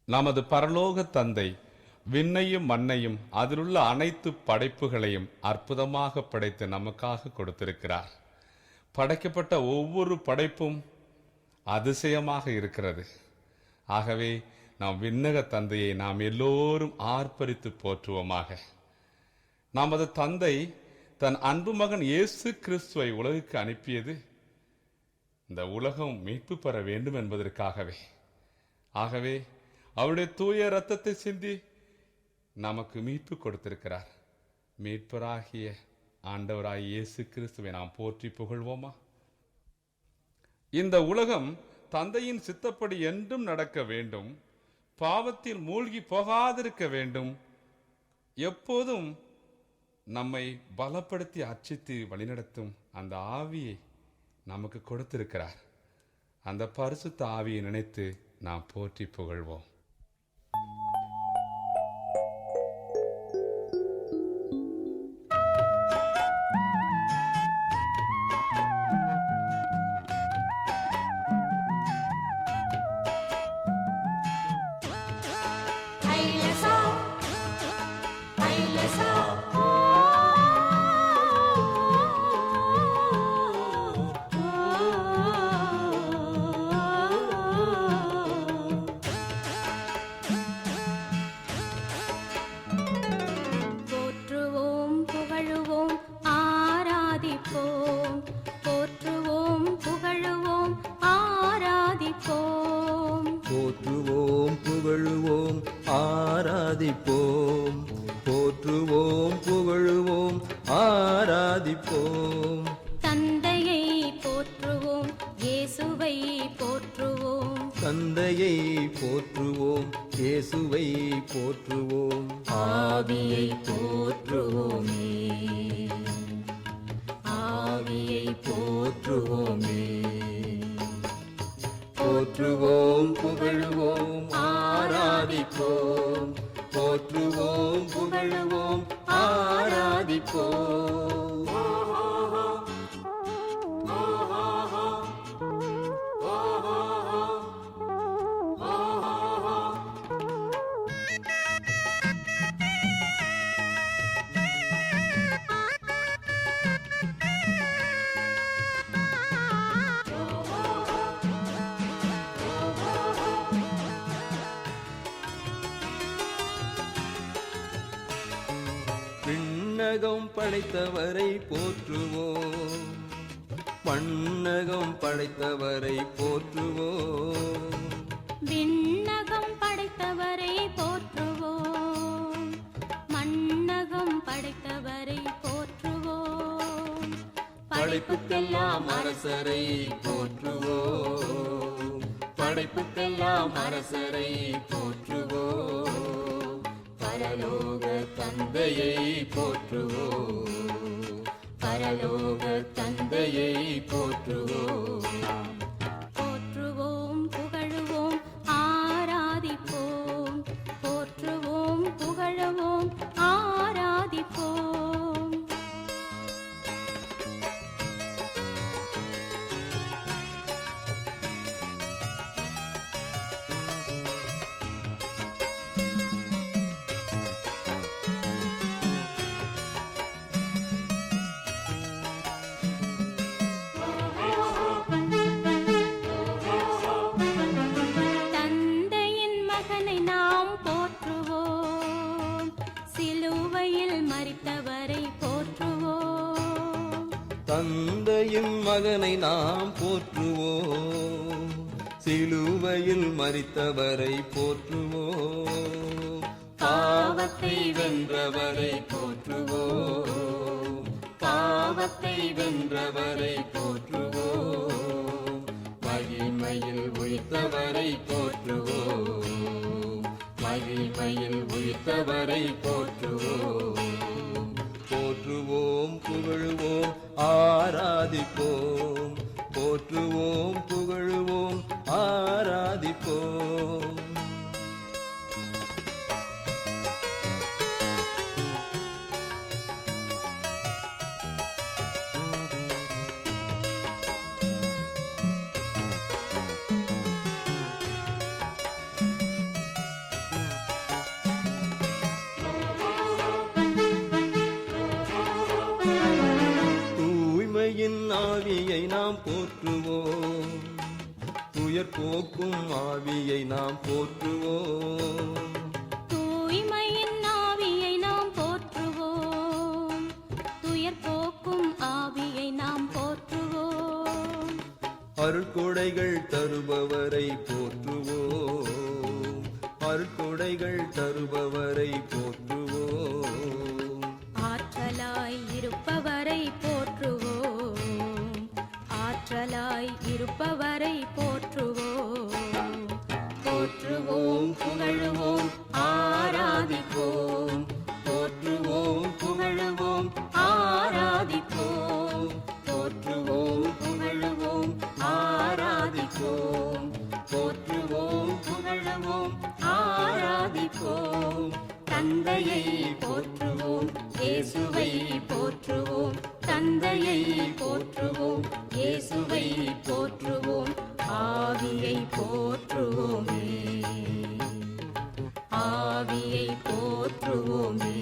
நமது பரலோக தந்தை விண்ணையும் மண்ணையும் அதிலுள்ள அனைத்து படைப்புகளையும் அற்புதமாக படைத்து நமக்காக கொடுத்திருக்கிறார். படைக்கப்பட்ட ஒவ்வொரு படைப்பும் அதிசயமாக இருக்கிறது. ஆகவே நாம் விண்ணக தந்தையை நாம் எல்லோரும் ஆர்ப்பரித்து போற்றுவோமாக. நமது தந்தை தன் அன்பு மகன் இயேசு கிறிஸ்துவை உலகுக்கு அனுப்பியது இந்த உலகம் மீட்பு பெற வேண்டும் என்பதற்காகவே. ஆகவே அவருடைய தூய இரத்தத்தை சிந்தி நமக்கு மீட்பு கொடுத்திருக்கிறார். மீட்பராகிய ஆண்டவராகிய இயேசு கிறிஸ்துவை நாம் போற்றி புகழ்வோமா? இந்த உலகம் தந்தையின் சித்தப்படி என்றும் நடக்க வேண்டும், பாவத்தில் மூழ்கி போகாதிருக்க வேண்டும், எப்போதும் நம்மை பலப்படுத்தி அர்ச்சித்து வழிநடத்தும் அந்த ஆவியை நமக்கு கொடுத்திருக்கிறார். அந்த பரிசுத்த ஆவியை நினைத்து நாம் போற்றி புகழ்வோம். போற்றுவோம் புகழுவோம் ஆராதிப்போம், போற்றுவோம் புகழுவோம் ஆராதிப்போம். தந்தையை போற்றுவோம், இயேசுவை போற்றுவோம். தந்தையை போற்றுவோம், இயேசுவை போற்றுவோம். ஆவியை போற்றுவோமே, ஆவியை போற்றுவோமே. போற்றுவோம் புகழுவோம் ஆராதிப்போம், போற்றுவோம் புகழுவோம் ஆராதிப்போம். விண்ணகம் படைத்தவரை போற்றுவோம், மண்ணகம் படைத்தவரை போற்றுவோம். விண்ணகம் படைத்தவரை போற்றுவோம், மண்ணகம் படைத்தவரை போற்றுவோம். படைப்புக்கெல்லாம் அரசரை போற்றுவோம், படைப்புக்கெல்லாம் அரசரை போற்றுவோம். பரலோக தந்தையை போற்றுவோம், பரலோக தந்தையை போற்றுவோம். போற்றுவோம் புகழுவோம் ஆராதிப்போம், போற்றுவோம் புகழுவோம் ஆராதிப்போம். தந்தையின் மகனை நாம் போற்றுவோம், சிலுவையில் மரித்தவரை போற்றுவோம். பாவத்தை வென்றவரை போற்றுவோம், பாவத்தை வென்றவரை போற்றுவோம். மகிமையில் உயிர்த்தவரை போற்றுவோம், மகிமையில் உயிர்த்தவரை போற்றுவோம். போற்றுவோம் புகழுவோம் ஆராதிப்போம், போற்றுவோம் புகழுவோம் ஆராதிப்போம். ஆவியை நாம் போற்றுவோம், துயர் போக்கும் ஆவியை நாம் போற்றுவோம். தூய்மையின் ஆவியை நாம் போற்றுவோம், துயர் போக்கும் ஆவியை நாம் போற்றுவோம். அருட்கொடைகள் தருபவரை போற்றுவோம், அருட்கொடைகள் தருபவரை போற்றுவோம். ஆற்றலாய் இருப்பவரை போற்றுவோம், ஆற்றலாய் இருப்பவரை போற்றுவோம். போற்றுவோம் புகழுவோம் ஆராதிப்போம், போற்றுவோம் புகழுவோம் ஆராதிப்போம், போற்றுவோம் புகழுவோம் ஆராதிப்போம், போற்றுவோம் புகழுவோம் ஆராதிப்போம். தந்தையை போற்றுவோம், இயேசுவை போற்றுவோம், தந்தையை போற்றுவோம், இயேசுவை போற்றுவோம். ஆவியை போற்றுவோமே, ஆவியை போற்றுவோமே.